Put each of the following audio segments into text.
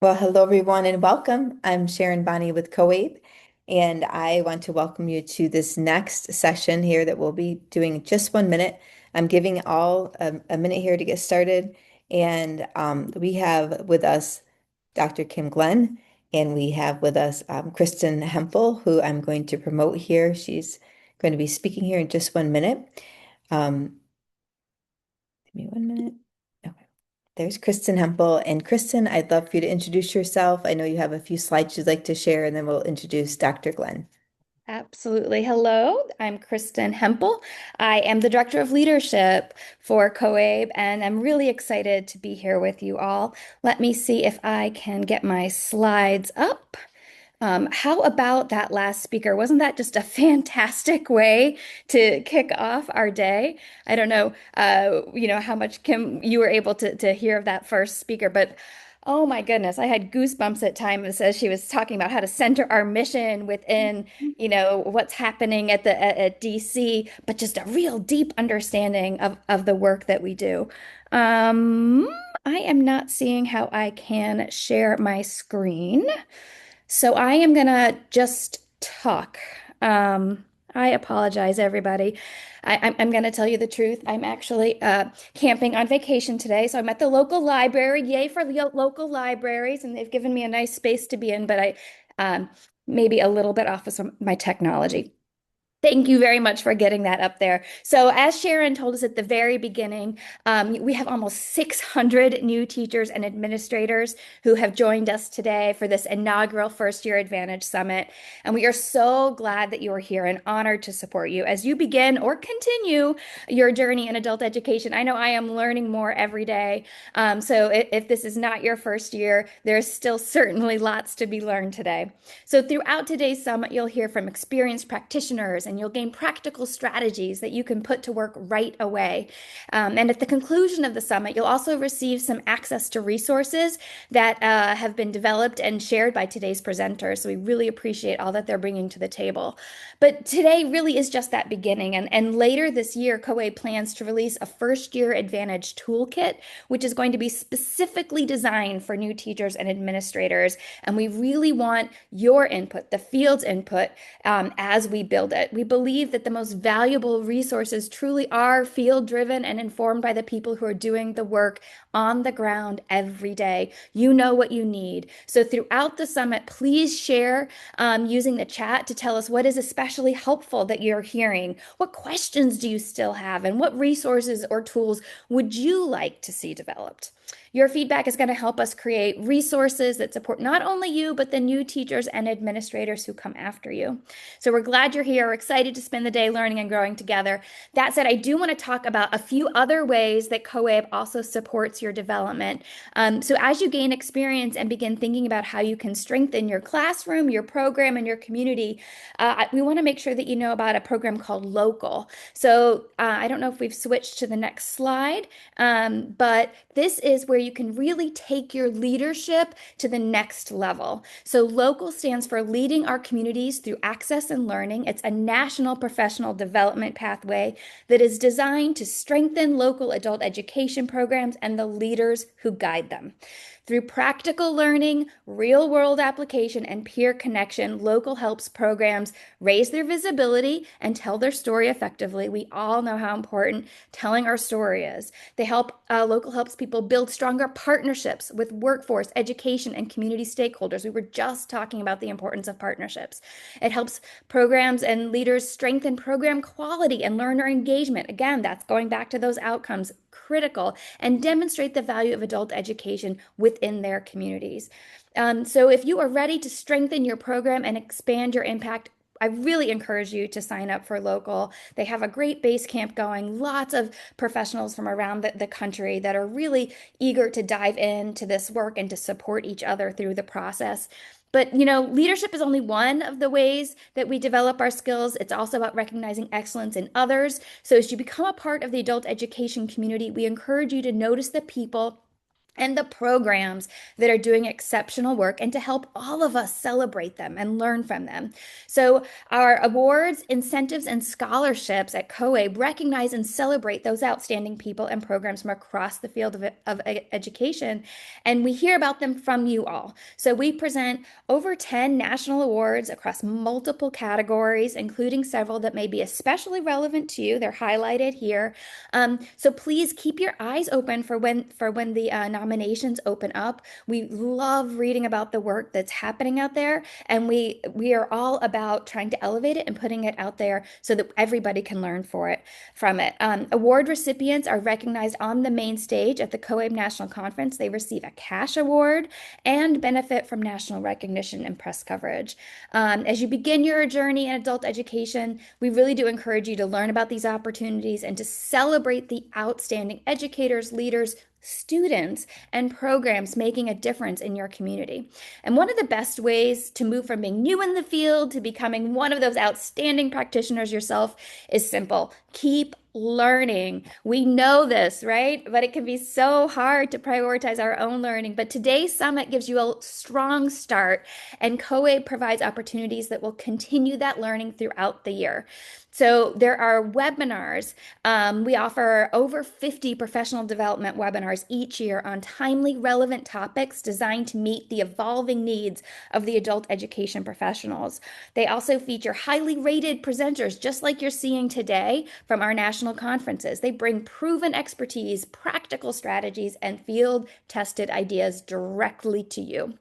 Well, hello everyone and welcome. I'm Sharon Bonnie with Covey, and I want to welcome you to this next session here that we'll be doing just 1 minute. I'm giving all a minute here to get started, and we have with us Dr. Kim Glenn, and we have with us Kristen Hempel, who I'm going to promote here. She's going to be speaking here in just 1 minute. Um, Give me 1 minute. Okay. There's Kristen Hempel. And Kristen, I'd love for you to introduce yourself. I know you have a few slides you'd like to share, and then we'll introduce Dr. Glenn. Absolutely. Hello, I'm Kristen Hempel. I am the Director of Leadership for COABE, and I'm really excited to be here with you all. Let me see if I can get my slides up. How about that last speaker? Wasn't that just a fantastic way to kick off our day? I don't know, how much Kim you were able to hear of that first speaker, but oh my goodness, I had goosebumps at times as she was talking about how to center our mission within, what's happening at DC, but just a real deep understanding of the work that we do. Um, I am not seeing how I can share my screen. So I am gonna just talk. Um, I apologize, everybody. I'm gonna tell you the truth. I'm actually camping on vacation today, so I'm at the local library. Yay for the local libraries, and they've given me a nice space to be in, but I maybe a little bit off of my technology. Thank you very much for getting that up there. So, as Sharon told us at the very beginning, we have almost 600 new teachers and administrators who have joined us today for this inaugural First Year Advantage Summit. And we are so glad that you are here and honored to support you as you begin or continue your journey in adult education. I know I am learning more every day. So, if this is not your first year, there's still certainly lots to be learned today. So, throughout today's summit, you'll hear from experienced practitioners and you'll gain practical strategies that you can put to work right away. And at the conclusion of the summit, you'll also receive some access to resources that have been developed and shared by today's presenters. So, we really appreciate all that they're bringing to the table. But today really is just that beginning. And later this year, COA plans to release a first year advantage toolkit, which is going to be specifically designed for new teachers and administrators. And we really want your input, the field's input, as we build it. We believe that the most valuable resources truly are field driven and informed by the people who are doing the work on the ground every day. You know what you need. So throughout the summit, please share using the chat to tell us what is especially helpful that you're hearing. What questions do you still have? And what resources or tools would you like to see developed? Your feedback is going to help us create resources that support not only you, but the new teachers and administrators who come after you. So we're glad you're here. We're excited to spend the day learning and growing together. That said, I do want to talk about a few other ways that COAB also supports your development. So as you gain experience and begin thinking about how you can strengthen your classroom, your program, and your community, we want to make sure that you know about a program called Local. So I don't know if we've switched to the next slide, but this is where you can really take your leadership to the next level. So Local stands for Leading Our Communities Through Access and Learning. It's a national professional development pathway that is designed to strengthen local adult education programs and the leaders who guide them. Through practical learning, real world application, and peer connection, Local helps programs raise their visibility and tell their story effectively. We all know how important telling our story is. Local helps people build stronger partnerships with workforce, education, and community stakeholders. We were just talking about the importance of partnerships. It helps programs and leaders strengthen program quality and learner engagement. Again, that's going back to those outcomes, critical, and demonstrate the value of adult education within their communities. So if you are ready to strengthen your program and expand your impact, I really encourage you to sign up for Local. They have a great base camp going, lots of professionals from around the country that are really eager to dive into this work and to support each other through the process. But, leadership is only one of the ways that we develop our skills. It's also about recognizing excellence in others. So as you become a part of the adult education community, we encourage you to notice the people and the programs that are doing exceptional work, and to help all of us celebrate them and learn from them. So, our awards, incentives, and scholarships at COABE recognize and celebrate those outstanding people and programs from across the field of education. And we hear about them from you all. So, we present over 10 national awards across multiple categories, including several that may be especially relevant to you. They're highlighted here. So please keep your eyes open for when the nominations open up. We love reading about the work that's happening out there, and we are all about trying to elevate it and putting it out there so that everybody can learn from it. Award recipients are recognized on the main stage at the COABE National Conference. They receive a cash award and benefit from national recognition and press coverage. As you begin your journey in adult education, we really do encourage you to learn about these opportunities and to celebrate the outstanding educators, leaders, students, and programs making a difference in your community. And one of the best ways to move from being new in the field to becoming one of those outstanding practitioners yourself is simple. Keep learning. We know this, right? But it can be so hard to prioritize our own learning. But today's summit gives you a strong start, and COABE provides opportunities that will continue that learning throughout the year. So there are webinars. We offer over 50 professional development webinars each year on timely, relevant topics designed to meet the evolving needs of the adult education professionals. They also feature highly rated presenters, just like you're seeing today from our national conferences. They bring proven expertise, practical strategies, and field-tested ideas directly to you.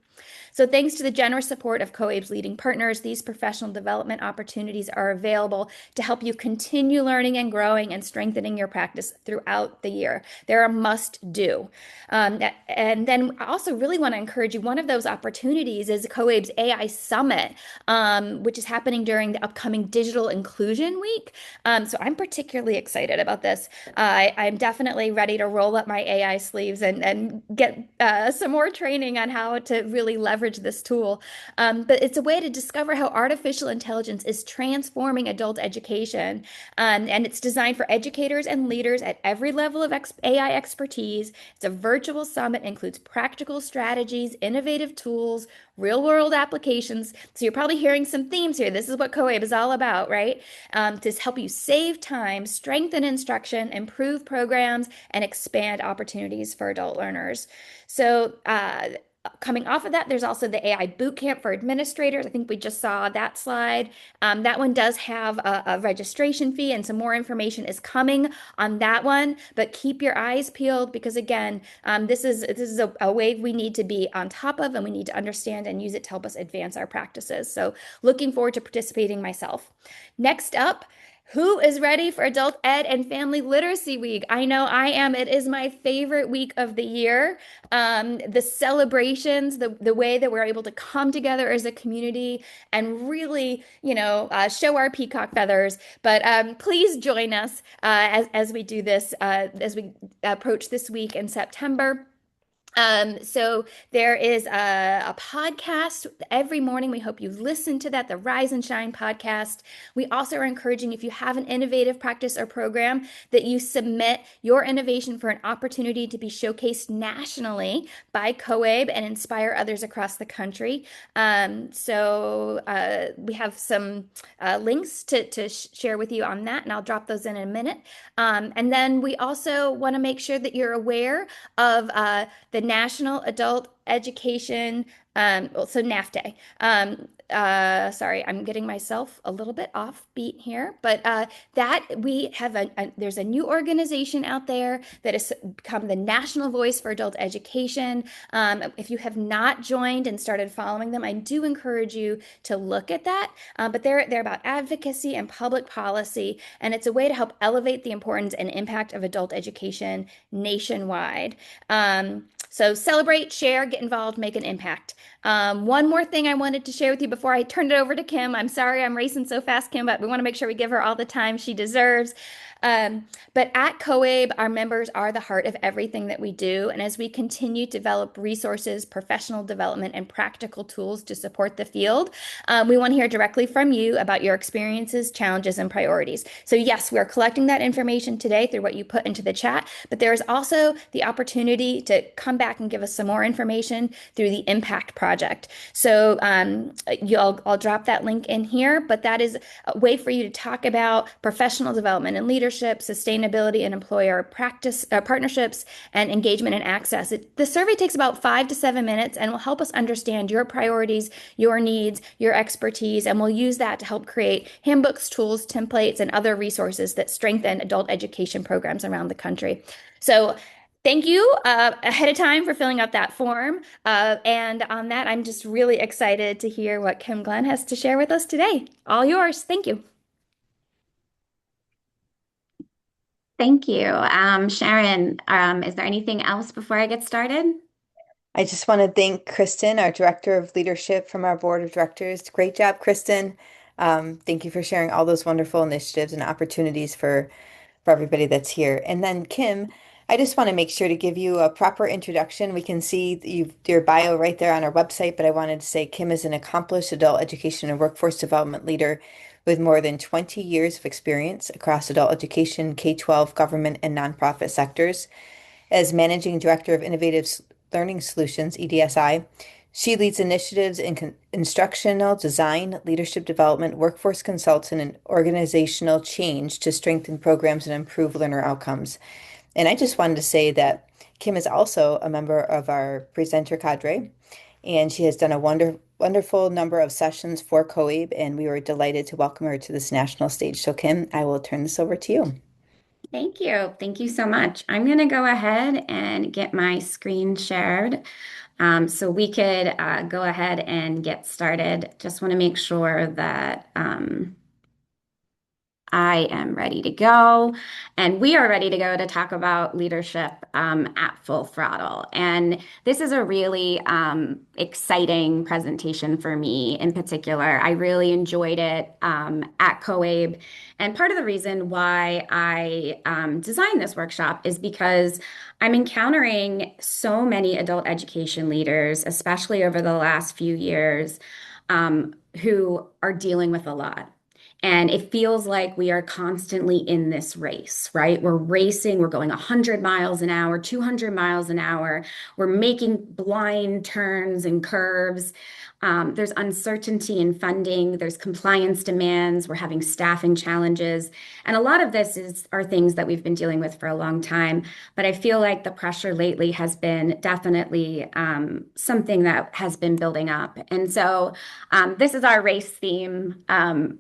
So thanks to the generous support of COABE's leading partners, these professional development opportunities are available to help you continue learning and growing and strengthening your practice throughout the year. They're a must-do. And then I also really want to encourage you, one of those opportunities is COABE's AI Summit, which is happening during the upcoming Digital Inclusion Week. So I'm particularly excited about this. I'm definitely ready to roll up my AI sleeves and get some more training on how to really leverage this tool. But it's a way to discover how artificial intelligence is transforming adult education. And it's designed for educators and leaders at every level of AI expertise. It's a virtual summit, includes practical strategies, innovative tools, real world applications. So you're probably hearing some themes here. This is what COABE is all about, right? To help you save time, strengthen instruction, improve programs, and expand opportunities for adult learners. So, coming off of that, there's also the AI Bootcamp for administrators. I think we just saw that slide. That one does have a registration fee, and some more information is coming on that one. But keep your eyes peeled because, again, this is a wave we need to be on top of, and we need to understand and use it to help us advance our practices. So, looking forward to participating myself. Next up, who is ready for Adult Ed and Family Literacy Week? I know I am. It is my favorite week of the year. The celebrations, the way that we're able to come together as a community and really, show our peacock feathers. But please join us as we do this, as we approach this week in September. So there is a podcast every morning. We hope you listen to that, the Rise and Shine podcast. We also are encouraging, if you have an innovative practice or program, that you submit your innovation for an opportunity to be showcased nationally by COABE and inspire others across the country. So we have some links to share with you on that, and I'll drop those in a minute. And then we also want to make sure that you're aware of the National Adult Education, so NAFTA. Sorry, I'm getting myself a little bit off beat here, but that we have there's a new organization out there that has become the national voice for adult education. If you have not joined and started following them, I do encourage you to look at that. But they're about advocacy and public policy, and it's a way to help elevate the importance and impact of adult education nationwide. So celebrate, share, get involved, make an impact. One more thing I wanted to share with you before I turn it over to Kim. I'm sorry I'm racing so fast, Kim, but we want to make sure we give her all the time she deserves. But at COABE, our members are the heart of everything that we do. And as we continue to develop resources, professional development, and practical tools to support the field, we want to hear directly from you about your experiences, challenges, and priorities. So, yes, we're collecting that information today through what you put into the chat, but there is also the opportunity to come back and give us some more information through the Impact Project. So, I'll drop that link in here, but that is a way for you to talk about professional development and leadership, sustainability and employer practice partnerships, and engagement and access. The survey takes about 5 to 7 minutes and will help us understand your priorities, your needs, your expertise, and we'll use that to help create handbooks, tools, templates, and other resources that strengthen adult education programs around the country. So thank you ahead of time for filling out that form. And on that, I'm just really excited to hear what Kim Glenn has to share with us today. All yours. Thank you. Thank you. Sharon, is there anything else before I get started? I just want to thank Kristen, our Director of Leadership from our Board of Directors. Great job, Kristen. Thank you for sharing all those wonderful initiatives and opportunities for everybody that's here. And then Kim, I just want to make sure to give you a proper introduction. We can see your bio right there on our website, but I wanted to say Kim is an accomplished adult education and workforce development leader with more than 20 years of experience across adult education, K-12, government, and nonprofit sectors. As Managing Director of Innovative Learning Solutions, EDSI, she leads initiatives in instructional design, leadership development, workforce consultant, and organizational change to strengthen programs and improve learner outcomes. And I just wanted to say that Kim is also a member of our presenter cadre, and she has done a wonderful number of sessions for COABE, and we were delighted to welcome her to this national stage. So, Kim, I will turn this over to you. Thank you. Thank you so much. I'm going to go ahead and get my screen shared so we could go ahead and get started. Just want to make sure that I am ready to go. And we are ready to go to talk about leadership at full throttle. And this is a really exciting presentation for me in particular. I really enjoyed it at COABE. And part of the reason why I designed this workshop is because I'm encountering so many adult education leaders, especially over the last few years, who are dealing with a lot. And it feels like we are constantly in this race, right? We're racing, we're going 100 miles an hour, 200 miles an hour. We're making blind turns and curves. There's uncertainty in funding, there's compliance demands, we're having staffing challenges. And a lot of this are things that we've been dealing with for a long time. But I feel like the pressure lately has been definitely something that has been building up. And so this is our race theme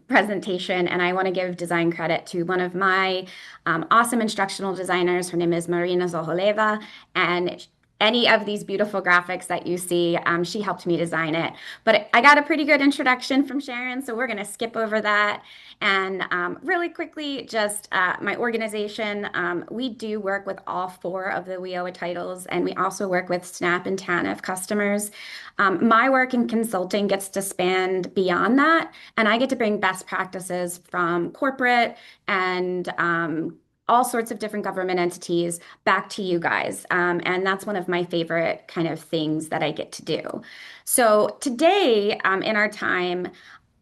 presentation, and I want to give design credit to one of my awesome instructional designers. Her name is Marina Zoholeva, and any of these beautiful graphics that you see, she helped me design it. But I got a pretty good introduction from Sharon, so we're going to skip over that. And really quickly, just my organization, we do work with all four of the WIOA titles, and we also work with SNAP and TANF customers. My work in consulting gets to span beyond that, and I get to bring best practices from corporate and all sorts of different government entities back to you guys. And that's one of my favorite kind of things that I get to do. So today, in our time,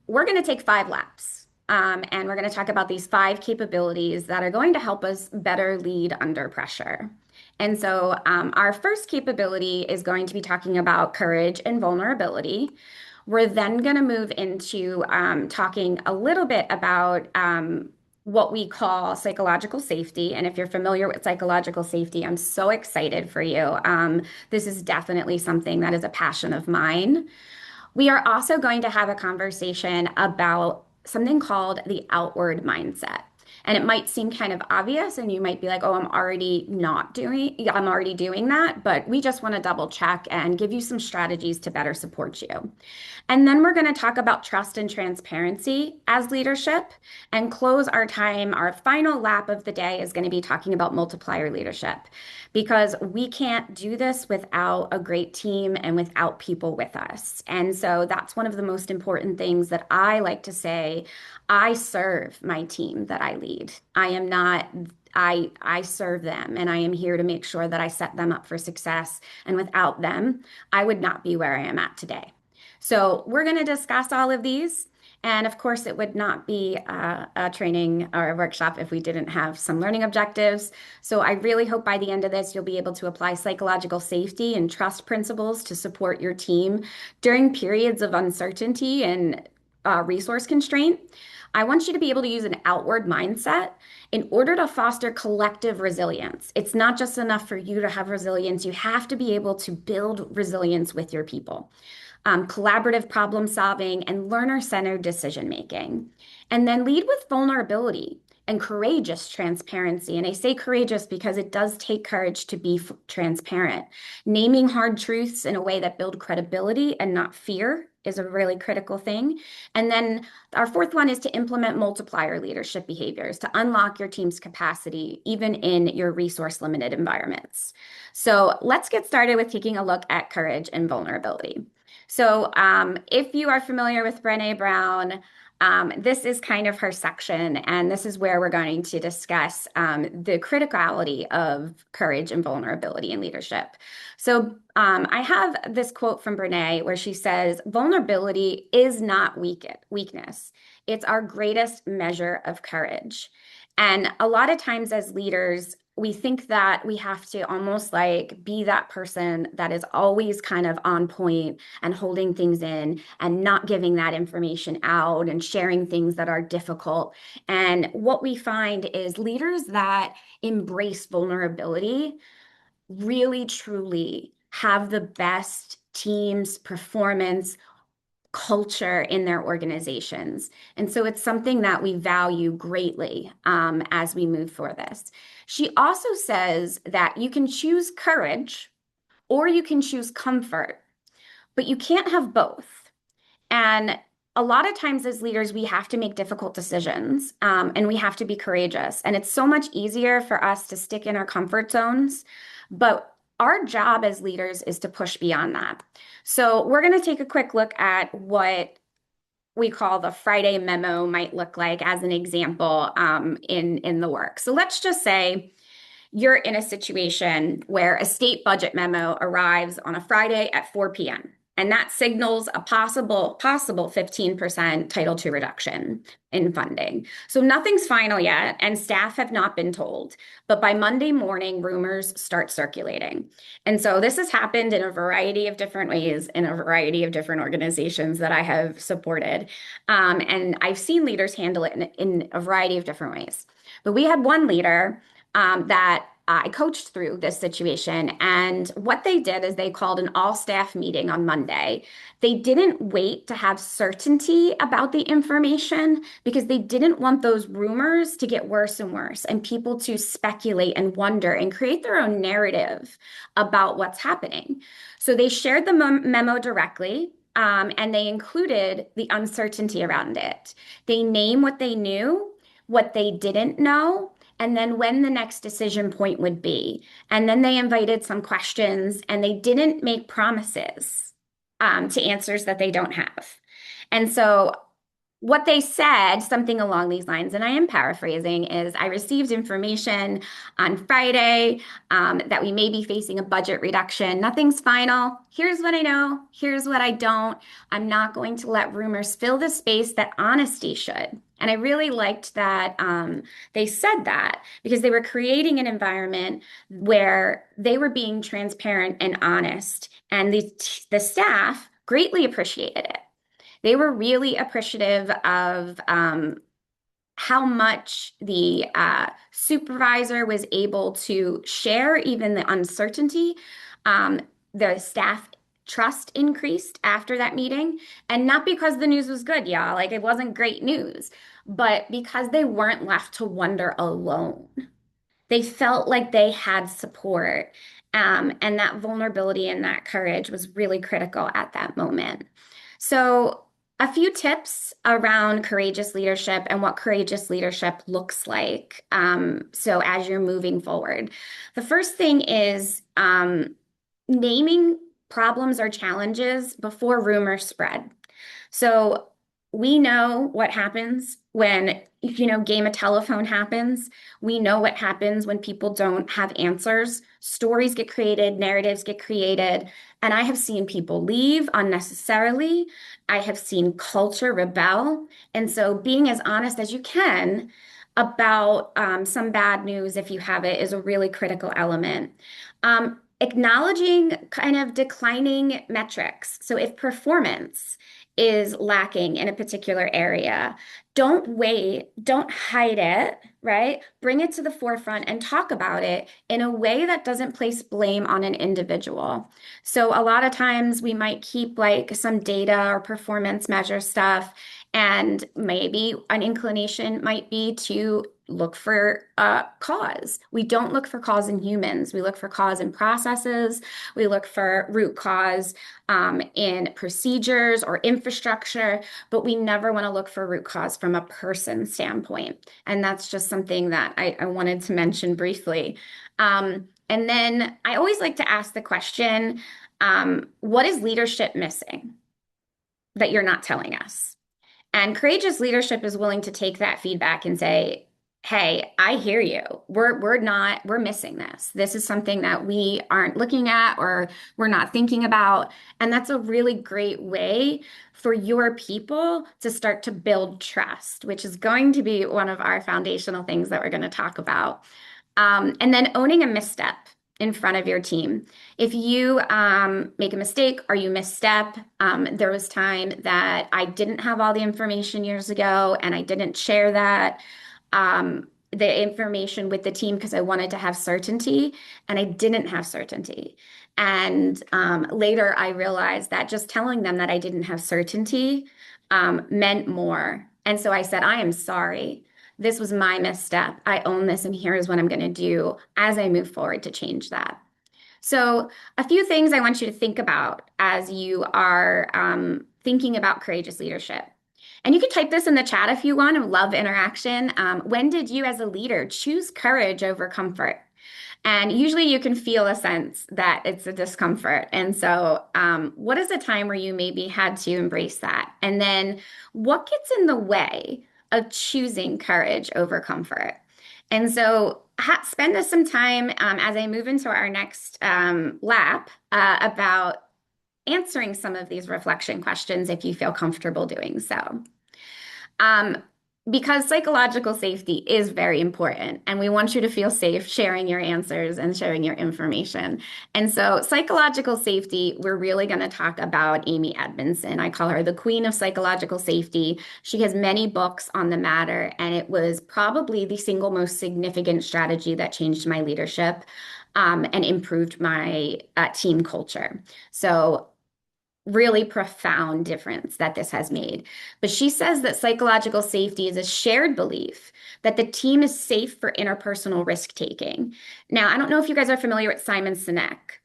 we're going to take 5 laps. And we're going to talk about these 5 capabilities that are going to help us better lead under pressure. And so our first capability is going to be talking about courage and vulnerability. We're then going to move into talking a little bit about what we call psychological safety. And if you're familiar with psychological safety, I'm so excited for you. This is definitely something that is a passion of mine. We are also going to have a conversation about something called the outward mindset. And it might seem kind of obvious, and you might be like, oh, I'm already doing that. But we just want to double check and give you some strategies to better support you. And then we're going to talk about trust and transparency as leadership and close our time. Our final lap of the day is going to be talking about multiplier leadership because we can't do this without a great team and without people with us. And so that's one of the most important things that I like to say. I serve my team that I lead. I am not I serve them and I am here to make sure that I set them up for success. And without them, I would not be where I am at today. So we're going to discuss all of these. And of course, it would not be a training or a workshop if we didn't have some learning objectives. So I really hope by the end of this, you'll be able to apply psychological safety and trust principles to support your team during periods of uncertainty and resource constraint. I want you to be able to use an outward mindset in order to foster collective resilience. It's not just enough for you to have resilience. You have to be able to build resilience with your people. Collaborative problem solving, and learner-centered decision making. And then lead with vulnerability and courageous transparency. And I say courageous because it does take courage to be transparent. Naming hard truths in a way that build credibility and not fear is a really critical thing. And then our fourth one is to implement multiplier leadership behaviors to unlock your team's capacity, even in your resource limited environments. So let's get started with taking a look at courage and vulnerability. So if you are familiar with Brené Brown, this is kind of her section, and this is where we're going to discuss the criticality of courage and vulnerability in leadership. So I have this quote from Brené where she says, vulnerability is not weakness. It's our greatest measure of courage. And a lot of times as leaders, we think that we have to almost like be that person that is always kind of on point and holding things in and not giving that information out and sharing things that are difficult. And what we find is leaders that embrace vulnerability really truly have the best teams, performance, culture in their organizations. And so it's something that we value greatly as we move for this. She also says that you can choose courage or you can choose comfort, but you can't have both. And a lot of times as leaders, we have to make difficult decisions and we have to be courageous. And it's so much easier for us to stick in our comfort zones. But our job as leaders is to push beyond that. So we're going to take a quick look at what we call the Friday memo might look like as an example in the work. So let's just say you're in a situation where a state budget memo arrives on a Friday at 4 p.m. And that signals a possible 15% Title II reduction in funding. So nothing's final yet, and staff have not been told. But by Monday morning, rumors start circulating. And so this has happened in a variety of different ways in a variety of different organizations that I have supported. And I've seen leaders handle it in a variety of different ways. But we had one leader that I coached through this situation. And what they did is they called an all-staff meeting on Monday. They didn't wait to have certainty about the information because they didn't want those rumors to get worse and worse and people to speculate and wonder and create their own narrative about what's happening. So they shared the memo directly. And they included the uncertainty around it. They name what they knew, what they didn't know, and then when the next decision point would be. And then they invited some questions and they didn't make promises to answers that they don't have. And so what they said, something along these lines, and I am paraphrasing, is I received information on Friday that we may be facing a budget reduction. Nothing's final. Here's what I know. Here's what I don't. I'm not going to let rumors fill the space that honesty should. And I really liked that they said that because they were creating an environment where they were being transparent and honest. And the staff greatly appreciated it. They were really appreciative of how much the supervisor was able to share even the uncertainty. The staff trust increased after that meeting. And not because the news was good, y'all. Like it wasn't great news, but because they weren't left to wonder alone. They felt like they had support. And that vulnerability and that courage was really critical at that moment. So, a few tips around courageous leadership and what courageous leadership looks like. So, as you're moving forward, the first thing is naming problems or challenges before rumors spread. So we know what happens when, game of telephone happens. We know what happens when people don't have answers. Stories get created, narratives get created. And I have seen people leave unnecessarily. I have seen culture rebel. And so being as honest as you can about some bad news, if you have it, is a really critical element. Acknowledging kind of declining metrics. So if performance is lacking in a particular area, don't wait, don't hide it, right? Bring it to the forefront and talk about it in a way that doesn't place blame on an individual. So a lot of times we might keep like some data or performance measure stuff, and maybe an inclination might be to look for cause. We don't look for cause in humans. We look for cause in processes. We look for root cause in procedures or infrastructure, but we never want to look for root cause from a person standpoint. And that's just something that I wanted to mention briefly. And then I always like to ask the question, what is leadership missing that you're not telling us? And courageous leadership is willing to take that feedback and say, hey, I hear you. We're missing this. This is something that we aren't looking at or we're not thinking about. And that's a really great way for your people to start to build trust, which is going to be one of our foundational things that we're going to talk about. And then owning a misstep in front of your team. If you make a mistake or you misstep, there was time that I didn't have all the information years ago and I didn't share that the information with the team because I wanted to have certainty and I didn't have certainty. And later I realized that just telling them that I didn't have certainty meant more. And so I said, I am sorry. This was my misstep. I own this, and here's what I'm going to do as I move forward to change that. So, a few things I want you to think about as you are thinking about courageous leadership. And you can type this in the chat if you want. I love interaction. When did you, as a leader, choose courage over comfort? And usually you can feel a sense that it's a discomfort. And so, what is a time where you maybe had to embrace that? And then, what gets in the way of choosing courage over comfort? And so, spend some time as I move into our next lap about answering some of these reflection questions if you feel comfortable doing so. Because psychological safety is very important, and we want you to feel safe sharing your answers and sharing your information. And so, psychological safety, we're really going to talk about Amy Edmondson. I call her the queen of psychological safety. She has many books on the matter, and it was probably the single most significant strategy that changed my leadership and improved my team culture. So, really profound difference that this has made. But she says that psychological safety is a shared belief that the team is safe for interpersonal risk taking. Now, I don't know if you guys are familiar with Simon Sinek,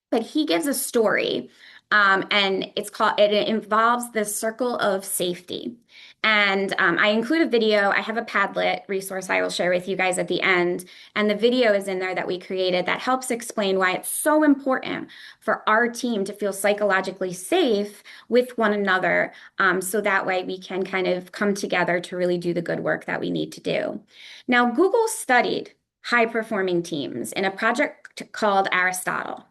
but he gives a story, and it involves the circle of safety. And I include a video. I have a Padlet resource I will share with you guys at the end. And the video is in there that we created that helps explain why it's so important for our team to feel psychologically safe with one another. So that way we can kind of come together to really do the good work that we need to do. Now, Google studied high-performing teams in a project called Aristotle.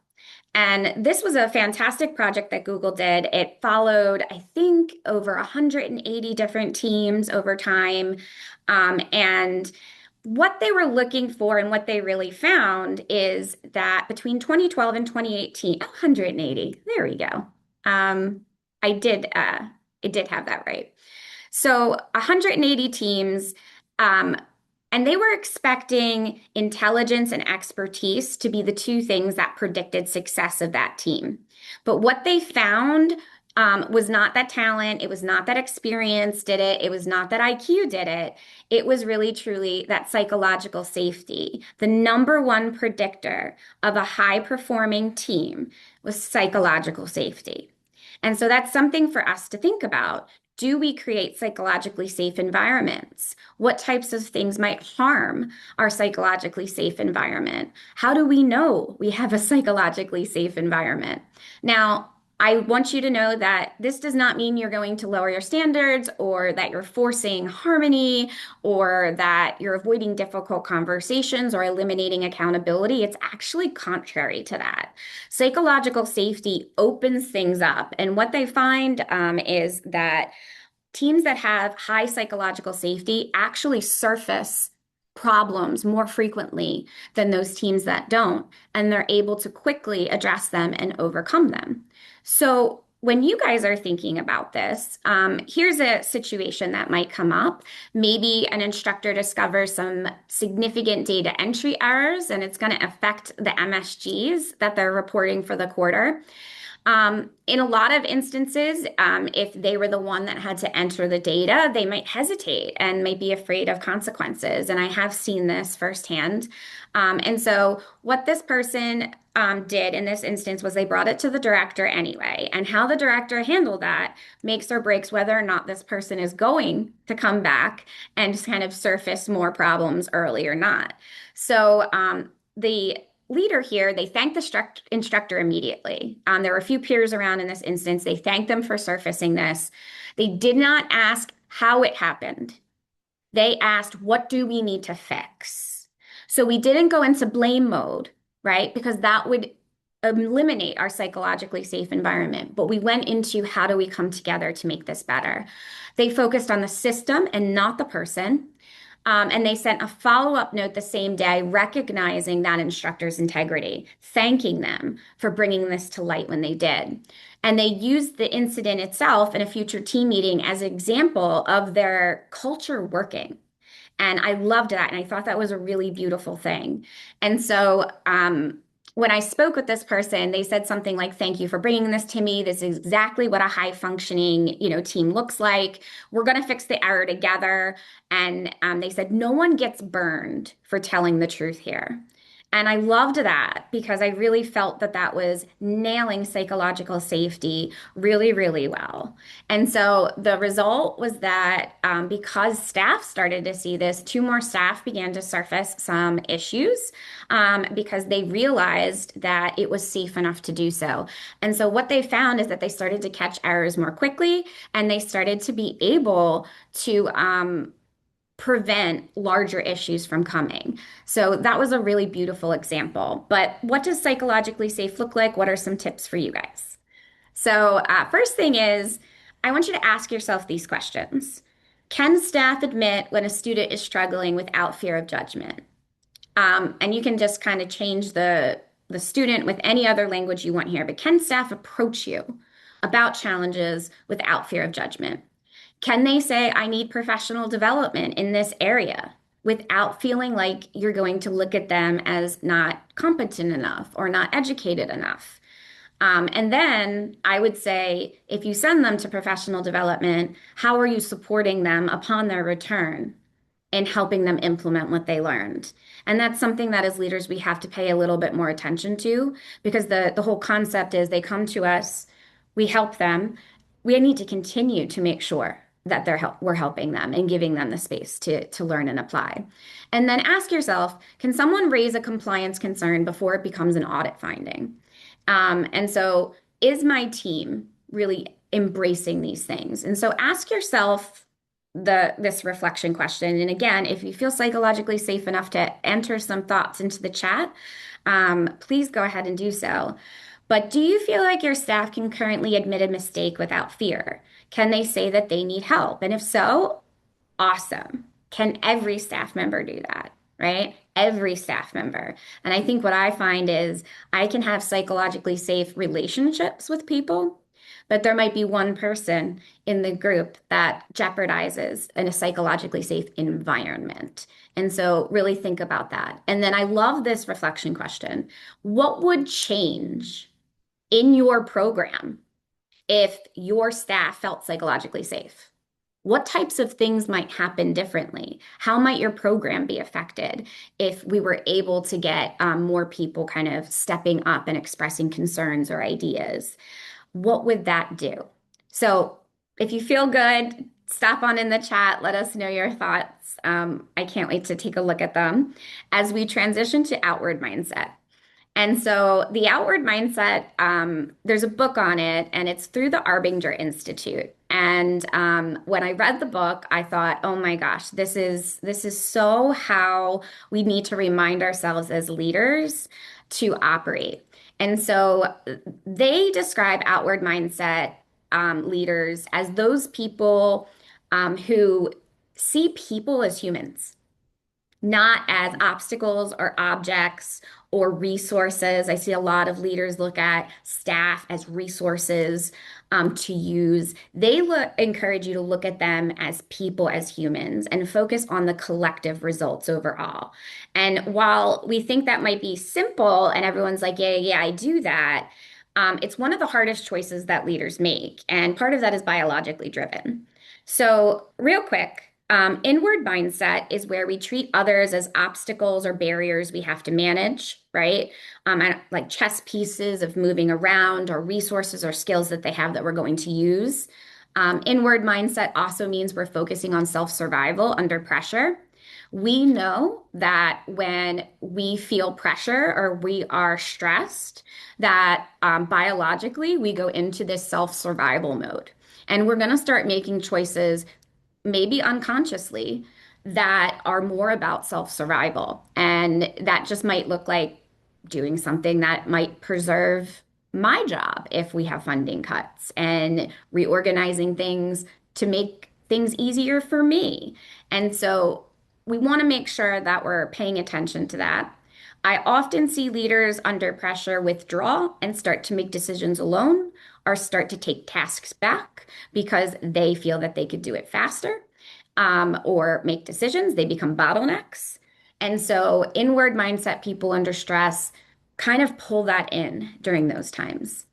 And this was a fantastic project that Google did. It followed, I think, over 180 different teams over time. And what they were looking for and what they really found is that between 2012 and 2018, 180, there we go. I did have that right. So 180 teams, And they were expecting intelligence and expertise to be the two things that predicted success of that team. But what they found was not that talent, it was not that experience did it, it was not that IQ did it. It was really truly that psychological safety. The number one predictor of a high performing team was psychological safety. And so that's something for us to think about. Do we create psychologically safe environments? What types of things might harm our psychologically safe environment? How do we know we have a psychologically safe environment? Now, I want you to know that this does not mean you're going to lower your standards or that you're forcing harmony or that you're avoiding difficult conversations or eliminating accountability. It's actually contrary to that. Psychological safety opens things up. And what they find is that teams that have high psychological safety actually surface problems more frequently than those teams that don't, and they're able to quickly address them and overcome them. So when you guys are thinking about this, here's a situation that might come up. Maybe an instructor discovers some significant data entry errors, and it's going to affect the MSGs that they're reporting for the quarter. In a lot of instances, if they were the one that had to enter the data, they might hesitate and might be afraid of consequences. And I have seen this firsthand. And so, what this person did in this instance was they brought it to the director anyway. And how the director handled that makes or breaks whether or not this person is going to come back and kind of surface more problems early or not. So, the leader here, they thanked the instructor immediately. There were a few peers around in this instance. They thanked them for surfacing this. They did not ask how it happened. They asked, what do we need to fix? So we didn't go into blame mode, right? Because that would eliminate our psychologically safe environment. But we went into how do we come together to make this better? They focused on the system and not the person. And they sent a follow-up note the same day, recognizing that instructor's integrity, thanking them for bringing this to light when they did. And they used the incident itself in a future team meeting as an example of their culture working. And I loved that. And I thought that was a really beautiful thing. And so when I spoke with this person, they said something like, thank you for bringing this to me. This is exactly what a high functioning, team looks like. We're going to fix the error together. And they said, no one gets burned for telling the truth here. And I loved that because I really felt that that was nailing psychological safety really, really well. And so the result was that because staff started to see this, two more staff began to surface some issues because they realized that it was safe enough to do so. And so what they found is that they started to catch errors more quickly and they started to be able to prevent larger issues from coming. So that was a really beautiful example. But what does psychologically safe look like? What are some tips for you guys? So first thing is, I want you to ask yourself these questions. Can staff admit when a student is struggling without fear of judgment? And you can just kind of change the student with any other language you want here, but can staff approach you about challenges without fear of judgment? Can they say, I need professional development in this area without feeling like you're going to look at them as not competent enough or not educated enough? And then I would say, if you send them to professional development, how are you supporting them upon their return and helping them implement what they learned? And that's something that as leaders, we have to pay a little bit more attention to because the whole concept is they come to us, we help them. We need to continue to make sure that we're helping them and giving them the space to learn and apply. And then ask yourself, can someone raise a compliance concern before it becomes an audit finding? And so is my team really embracing these things? And so ask yourself this reflection question. And again, if you feel psychologically safe enough to enter some thoughts into the chat, please go ahead and do so. But do you feel like your staff can currently admit a mistake without fear? Can they say that they need help? And if so, awesome. Can every staff member do that, right? Every staff member. And I think what I find is I can have psychologically safe relationships with people, but there might be one person in the group that jeopardizes in a psychologically safe environment. And so really think about that. And then I love this reflection question. What would change in your program if your staff felt psychologically safe? What types of things might happen differently? How might your program be affected if we were able to get more people kind of stepping up and expressing concerns or ideas? What would that do? So if you feel good, stop on in the chat. Let us know your thoughts. I can't wait to take a look at them as we transition to outward mindset. And so the outward mindset, there's a book on it, and it's through the Arbinger Institute. And when I read the book, I thought, oh my gosh, this is so how we need to remind ourselves as leaders to operate. And so they describe outward mindset leaders as those people who see people as humans, not as obstacles or objects or resources. I see a lot of leaders look at staff as resources to use. They encourage you to look at them as people, as humans, and focus on the collective results overall. And while we think that might be simple and everyone's like, yeah, yeah, I do that, it's one of the hardest choices that leaders make. And part of that is biologically driven. So, real quick, inward mindset is where we treat others as obstacles or barriers we have to manage, right? Like chess pieces of moving around or resources or skills that they have that we're going to use. Inward mindset also means we're focusing on self-survival under pressure. We know that when we feel pressure or we are stressed, that biologically we go into this self-survival mode. And we're going to start making choices maybe unconsciously, that are more about self-survival. And that just might look like doing something that might preserve my job if we have funding cuts and reorganizing things to make things easier for me. And so we want to make sure that we're paying attention to that. I often see leaders under pressure withdraw and start to make decisions alone or start to take tasks back because they feel that they could do it faster or make decisions. They become bottlenecks. And so inward mindset people under stress kind of pull that in during those times.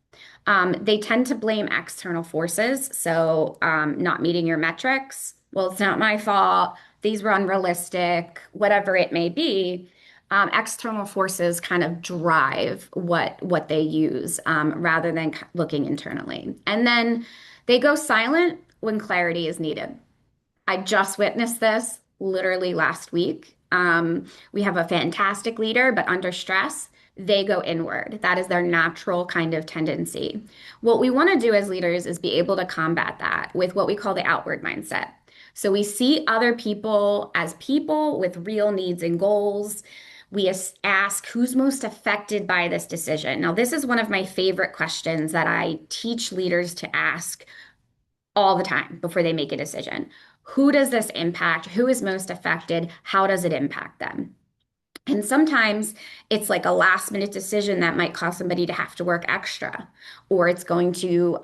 They tend to blame external forces. So not meeting your metrics. Well, it's not my fault. These were unrealistic, whatever it may be. External forces kind of drive what they use rather than looking internally. And then they go silent when clarity is needed. I just witnessed this literally last week. We have a fantastic leader, but under stress, they go inward. That is their natural kind of tendency. What we want to do as leaders is be able to combat that with what we call the outward mindset. So we see other people as people with real needs and goals. We ask who's most affected by this decision. Now, this is one of my favorite questions that I teach leaders to ask all the time before they make a decision. Who does this impact? Who is most affected? How does it impact them? And sometimes it's like a last minute decision that might cause somebody to have to work extra, or it's going to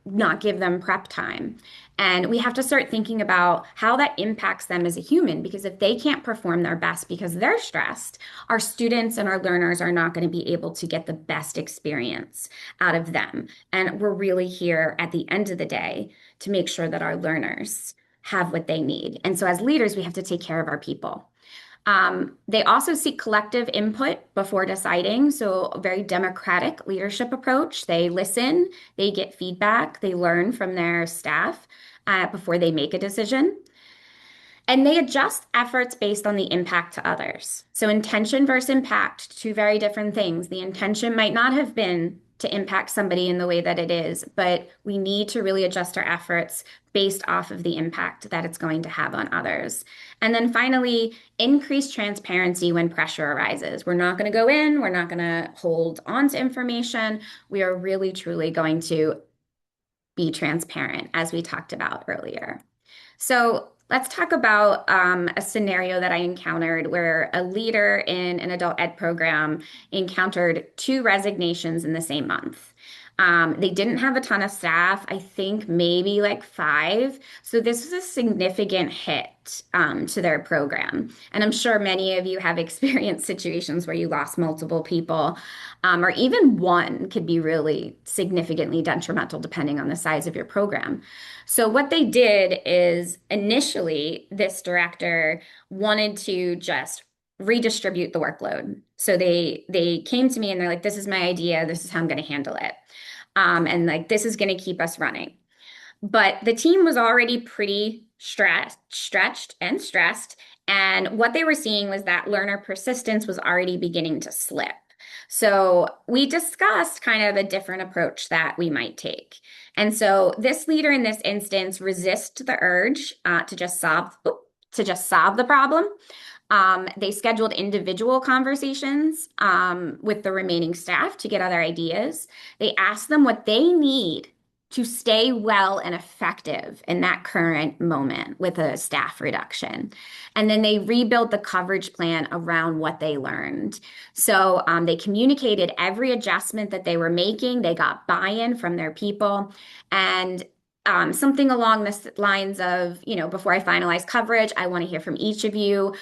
not give them prep time. And we have to start thinking about how that impacts them as a human, because if they can't perform their best because they're stressed, our students and our learners are not going to be able to get the best experience out of them. And we're really here at the end of the day to make sure that our learners have what they need. And so as leaders, we have to take care of our people. They also seek collective input before deciding. So a very democratic leadership approach. They listen, they get feedback, they learn from their staff before they make a decision. And they adjust efforts based on the impact to others. So intention versus impact, two very different things. The intention might not have been to impact somebody in the way that it is, but we need to really adjust our efforts based off of the impact that it's going to have on others. And then finally, increase transparency when pressure arises. We're not going to go in, we're not going to hold on to information. We are really, truly going to be transparent, as we talked about earlier. So let's talk about a scenario that I encountered where a leader in an adult ed program encountered two resignations in the same month. They didn't have a ton of staff, I think maybe like five. So this was a significant hit to their program. And I'm sure many of you have experienced situations where you lost multiple people, or even one could be really significantly detrimental depending on the size of your program. So what they did is initially this director wanted to just redistribute the workload. So they came to me and they're like, this is my idea, this is how I'm going to handle it. And like this is going to keep us running. But the team was already pretty stretched and stressed. And what they were seeing was that learner persistence was already beginning to slip. So we discussed kind of a different approach that we might take. And so this leader in this instance resist the urge to just solve the problem. They scheduled individual conversations with the remaining staff to get other ideas. They asked them what they need to stay well and effective in that current moment with a staff reduction. And then they rebuilt the coverage plan around what they learned. So they communicated every adjustment that they were making. They got buy-in from their people. And something along the lines of, before I finalize coverage, I want to hear from each of you.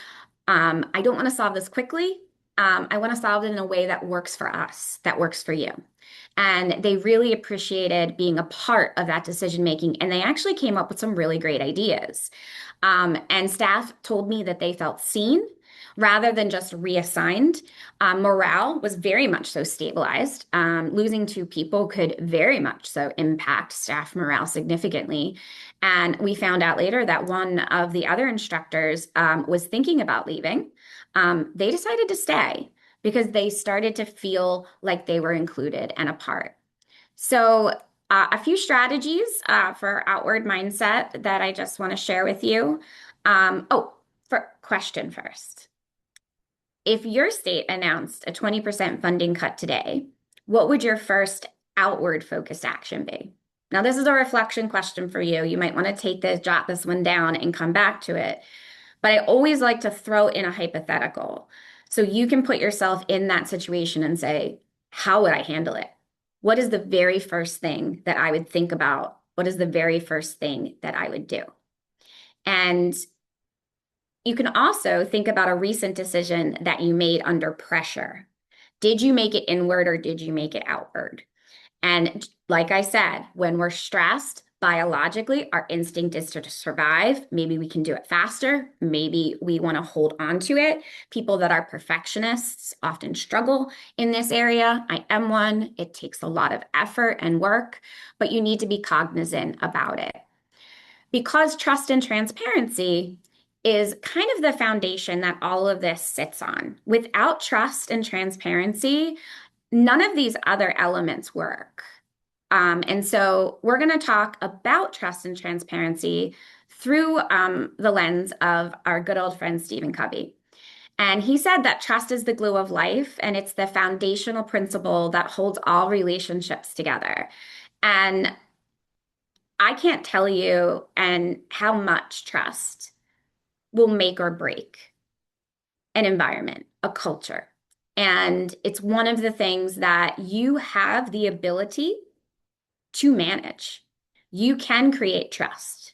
I don't want to solve this quickly. I want to solve it in a way that works for us, that works for you. And they really appreciated being a part of that decision making. And they actually came up with some really great ideas. And staff told me that they felt seen rather than just reassigned. Morale was very much so stabilized. Losing two people could very much so impact staff morale significantly. And we found out later that one of the other instructors was thinking about leaving. They decided to stay because they started to feel like they were included and a part. So a few strategies for outward mindset that I just want to share with you. For question first. If your state announced a 20% funding cut today, what would your first outward focused action be? Now, this is a reflection question for you. You might want to jot this one down and come back to it. But I always like to throw in a hypothetical. So you can put yourself in that situation and say, how would I handle it? What is the very first thing that I would think about? What is the very first thing that I would do? And you can also think about a recent decision that you made under pressure. Did you make it inward or did you make it outward? And like I said, when we're stressed, biologically, our instinct is to survive. Maybe we can do it faster. Maybe we want to hold on to it. People that are perfectionists often struggle in this area. I am one. It takes a lot of effort and work, but you need to be cognizant about it. Because trust and transparency is kind of the foundation that all of this sits on. Without trust and transparency, none of these other elements work. And so we're going to talk about trust and transparency through the lens of our good old friend, Stephen Covey. And he said that trust is the glue of life, and it's the foundational principle that holds all relationships together. And I can't tell you and how much trust will make or break an environment, a culture. And it's one of the things that you have the ability to manage. You can create trust,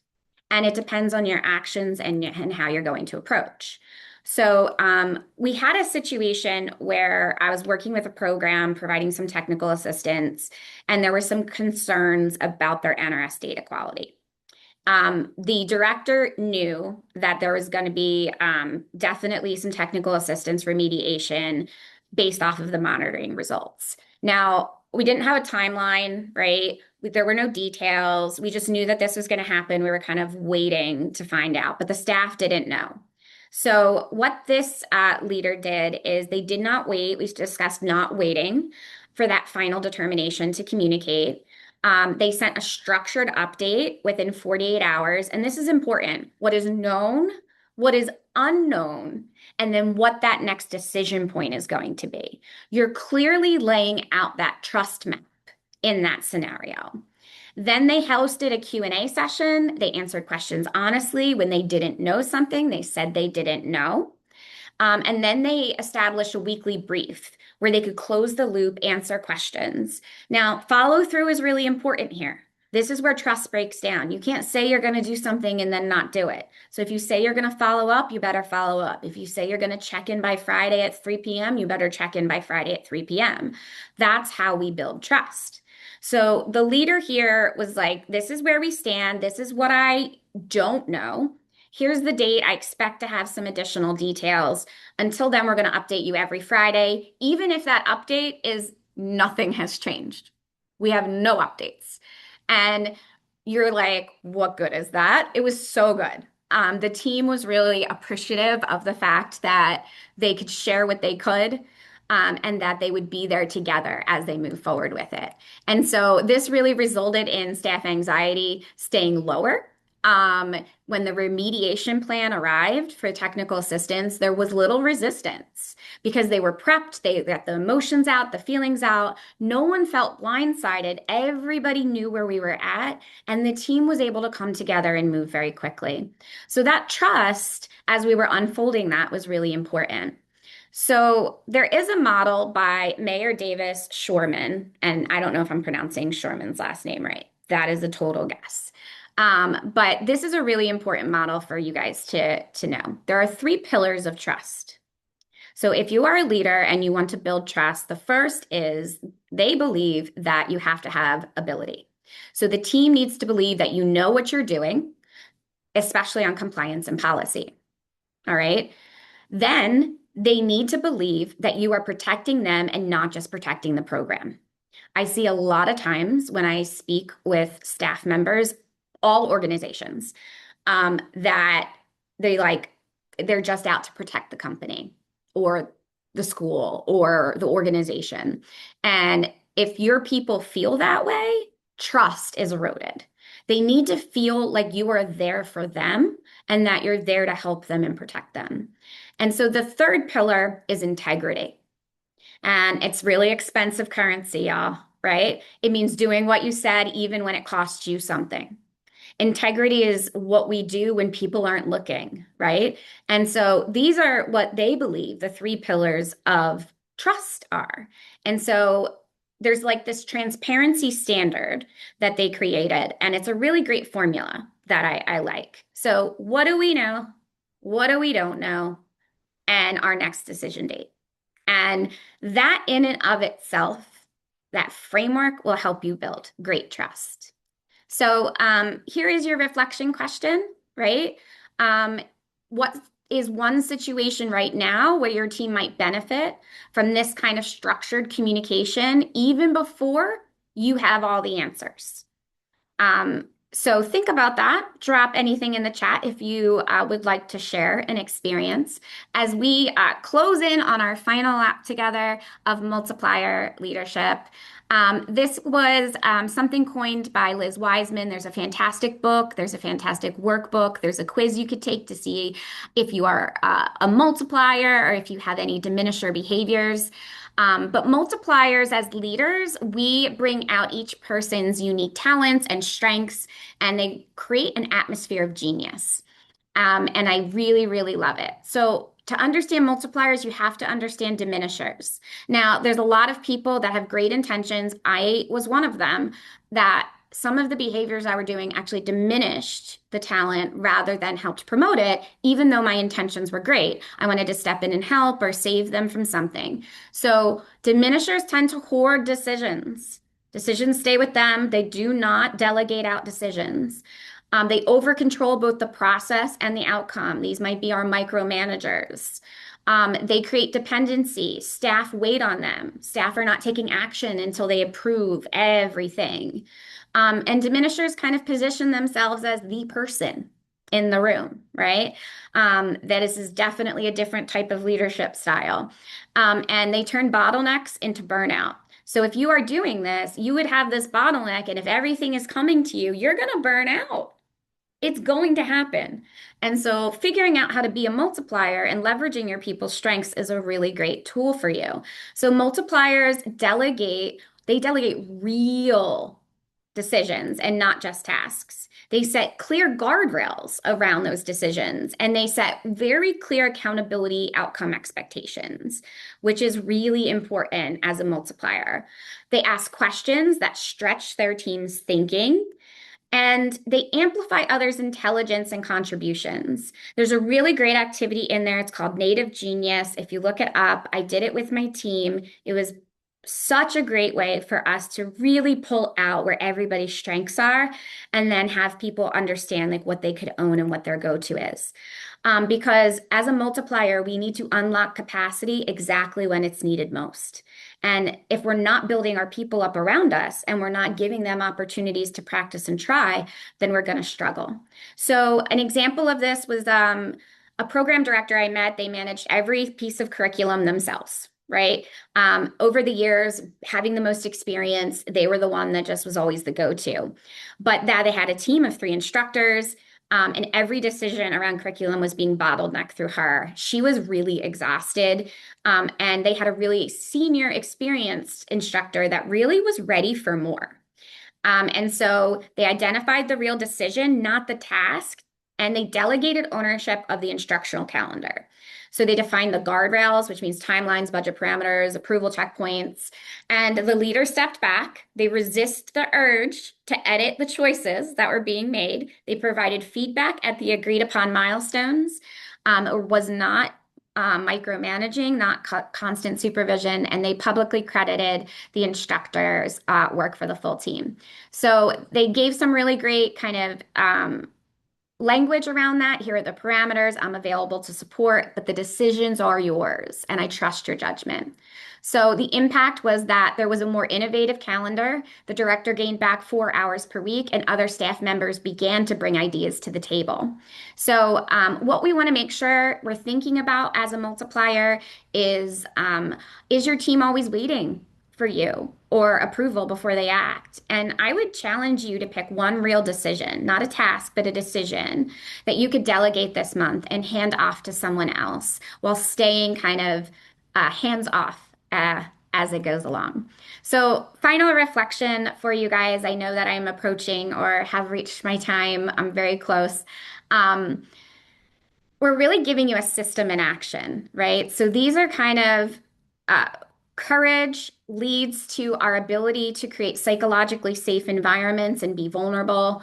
and it depends on your actions and how you're going to approach. So we had a situation where I was working with a program, providing some technical assistance, and there were some concerns about their NRS data quality. The director knew that there was going to be definitely some technical assistance remediation based off of the monitoring results. Now, we didn't have a timeline, right? There were no details. We just knew that this was going to happen. We were kind of waiting to find out, but the staff didn't know. So what this leader did is they did not wait. We discussed not waiting for that final determination to communicate. They sent a structured update within 48 hours. And this is important. What is known, what is unknown, and then what that next decision point is going to be. You're clearly laying out that trust map in that scenario. Then they hosted a Q&A session. They answered questions honestly. When they didn't know something, they said they didn't know. And then they established a weekly brief where they could close the loop, answer questions. Now, follow through is really important here. This is where trust breaks down. You can't say you're going to do something and then not do it. So if you say you're going to follow up, you better follow up. If you say you're going to check in by Friday at 3 p.m., you better check in by Friday at 3 p.m. That's how we build trust. So the leader here was like, this is where we stand. This is what I don't know. Here's the date. I expect to have some additional details. Until then, we're going to update you every Friday, even if that update is nothing has changed. We have no updates. And you're like, what good is that? It was so good. The team was really appreciative of the fact that they could share what they could, and that they would be there together as they move forward with it. And so this really resulted in staff anxiety staying lower. When the remediation plan arrived for technical assistance, there was little resistance because they were prepped. They got the emotions out, the feelings out. No one felt blindsided. Everybody knew where we were at, and the team was able to come together and move very quickly. So that trust, as we were unfolding that, was really important. So there is a model by Mayor Davis Shorman, and I don't know if I'm pronouncing Shorman's last name right. That is a total guess. But this is a really important model for you guys to know. There are 3 pillars of trust. So if you are a leader and you want to build trust, the first is they believe that you have to have ability. So the team needs to believe that you know what you're doing, especially on compliance and policy. All right. Then they need to believe that you are protecting them and not just protecting the program. I see a lot of times when I speak with staff members, all organizations, that they're just out to protect the company or the school or the organization. And if your people feel that way, trust is eroded. They need to feel like you are there for them and that you're there to help them and protect them. And so the third pillar is integrity. And it's really expensive currency, y'all, right? It means doing what you said, even when it costs you something. Integrity is what we do when people aren't looking, right? And so these are what they believe the 3 pillars of trust are. And so there's like this transparency standard that they created, and it's a really great formula that I like. So what do we know? What do we don't know? And our next decision date. And that in and of itself, that framework will help you build great trust. So here is your reflection question, right? What is one situation right now where your team might benefit from this kind of structured communication even before you have all the answers? So think about that. Drop anything in the chat if you would like to share an experience as we close in on our final lap together of multiplier leadership. This was something coined by Liz Wiseman. There's a fantastic book. There's a fantastic workbook. There's a quiz you could take to see if you are a multiplier or if you have any diminisher behaviors. But multipliers as leaders, we bring out each person's unique talents and strengths, and they create an atmosphere of genius. And I really, really love it. So to understand multipliers, you have to understand diminishers. Now, there's a lot of people that have great intentions. I was one of them that some of the behaviors I were doing actually diminished the talent rather than helped promote it, even though my intentions were great. I wanted to step in and help or save them from something. So diminishers tend to hoard decisions. Decisions stay with them. They do not delegate out decisions. They over control both the process and the outcome. These might be our micromanagers. They create dependency. Staff wait on them. Staff are not taking action until they approve everything. And diminishers kind of position themselves as the person in the room, right? That is definitely a different type of leadership style. And they turn bottlenecks into burnout. So if you are doing this, you would have this bottleneck, and if everything is coming to you, you're going to burn out. It's going to happen. And so figuring out how to be a multiplier and leveraging your people's strengths is a really great tool for you. So multipliers delegate, they delegate real decisions and not just tasks. They set clear guardrails around those decisions and they set very clear accountability outcome expectations, which is really important as a multiplier. They ask questions that stretch their team's thinking and they amplify others' intelligence and contributions. There's a really great activity in there. It's called Native Genius. If you look it up, I did it with my team. It was such a great way for us to really pull out where everybody's strengths are and then have people understand like what they could own and what their go-to is. Because as a multiplier, we need to unlock capacity exactly when it's needed most. And if we're not building our people up around us and we're not giving them opportunities to practice and try, then we're going to struggle. So an example of this was a program director I met. They managed every piece of curriculum themselves, right? Over the years, having the most experience, they were the one that just was always the go-to. But that they had a team of 3 instructors. And every decision around curriculum was being bottlenecked through her. She was really exhausted. And they had a really senior, experienced instructor that really was ready for more. And so they identified the real decision, not the task, and they delegated ownership of the instructional calendar. So they defined the guardrails, which means timelines, budget parameters, approval checkpoints, and the leader stepped back. They resist the urge to edit the choices that were being made. They provided feedback at the agreed upon milestones, or was not micromanaging, not constant supervision, and they publicly credited the instructor's work for the full team. So they gave some really great kind of language around that. Here are the parameters. I'm available to support, but the decisions are yours, and I trust your judgment. So the impact was that there was a more innovative calendar. The director gained back 4 hours per week, and other staff members began to bring ideas to the table. So what we want to make sure we're thinking about as a multiplier is your team always waiting for you or approval before they act? And I would challenge you to pick one real decision, not a task, but a decision that you could delegate this month and hand off to someone else while staying kind of hands off as it goes along. So, final reflection for you guys. I know that I'm approaching or have reached my time. I'm very close. We're really giving you a system in action, right? So these are kind of courage leads to our ability to create psychologically safe environments and be vulnerable,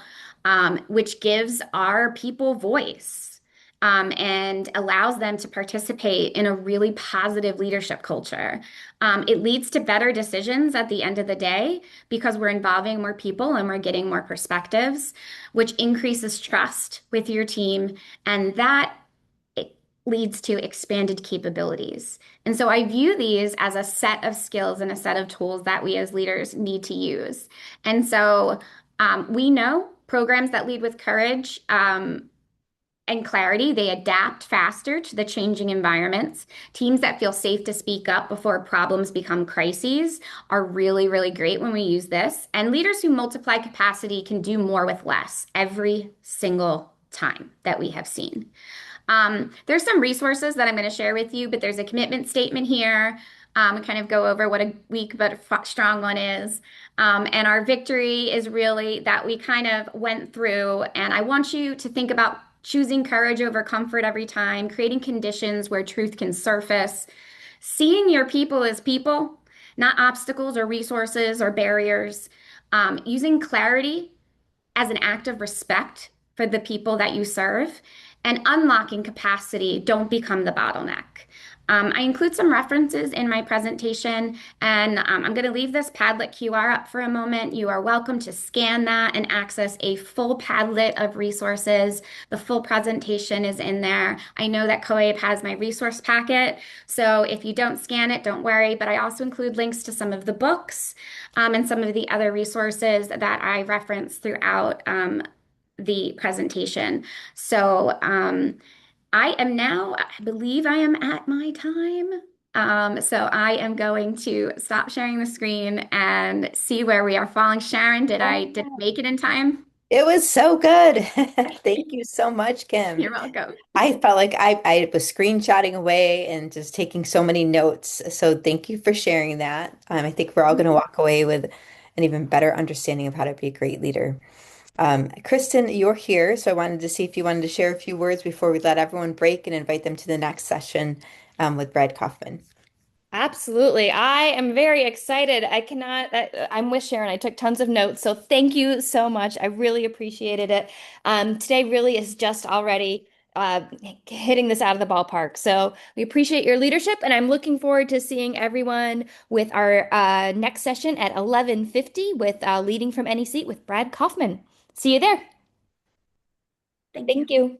which gives our people voice, and allows them to participate in a really positive leadership culture. It leads to better decisions at the end of the day because we're involving more people and we're getting more perspectives, which increases trust with your team. And that leads to expanded capabilities. And so I view these as a set of skills and a set of tools that we as leaders need to use. And so we know programs that lead with courage and clarity, they adapt faster to the changing environments. Teams that feel safe to speak up before problems become crises are really, really great when we use this. And leaders who multiply capacity can do more with less every single time that we have seen. There's some resources that I'm going to share with you, but there's a commitment statement here. Kind of go over what a weak but strong one is. And our victory is really that we kind of went through, and I want you to think about choosing courage over comfort every time, creating conditions where truth can surface, seeing your people as people, not obstacles or resources or barriers, using clarity as an act of respect for the people that you serve, and unlocking capacity. Don't become the bottleneck. I include some references in my presentation, and I'm going to leave this Padlet QR up for a moment. You are welcome to scan that and access a full Padlet of resources. The full presentation is in there. I know that COABE has my resource packet, so if you don't scan it, don't worry, but I also include links to some of the books and some of the other resources that I reference throughout the presentation. So I am now, I believe I am at my time. So I am going to stop sharing the screen and see where we are falling. Sharon, did I make it in time? It was so good. Thank you so much, You're Kim. welcome. I felt like I was screenshotting away and just taking so many notes. So thank you for sharing that. I think we're all going to walk away with an even better understanding of how to be a great leader. Kristen, you're here, so I wanted to see if you wanted to share a few words before we let everyone break and invite them to the next session with Brad Kaufman. Absolutely. I am very excited. I cannot, I'm with Sharon. I took tons of notes. So thank you so much. I really appreciated it. Today really is just already uh, hitting this out of the ballpark. So we appreciate your leadership, and I'm looking forward to seeing everyone with our next session at 11:50 with Leading from Any Seat with Brad Kaufman. See you there. Thank you. Thank you.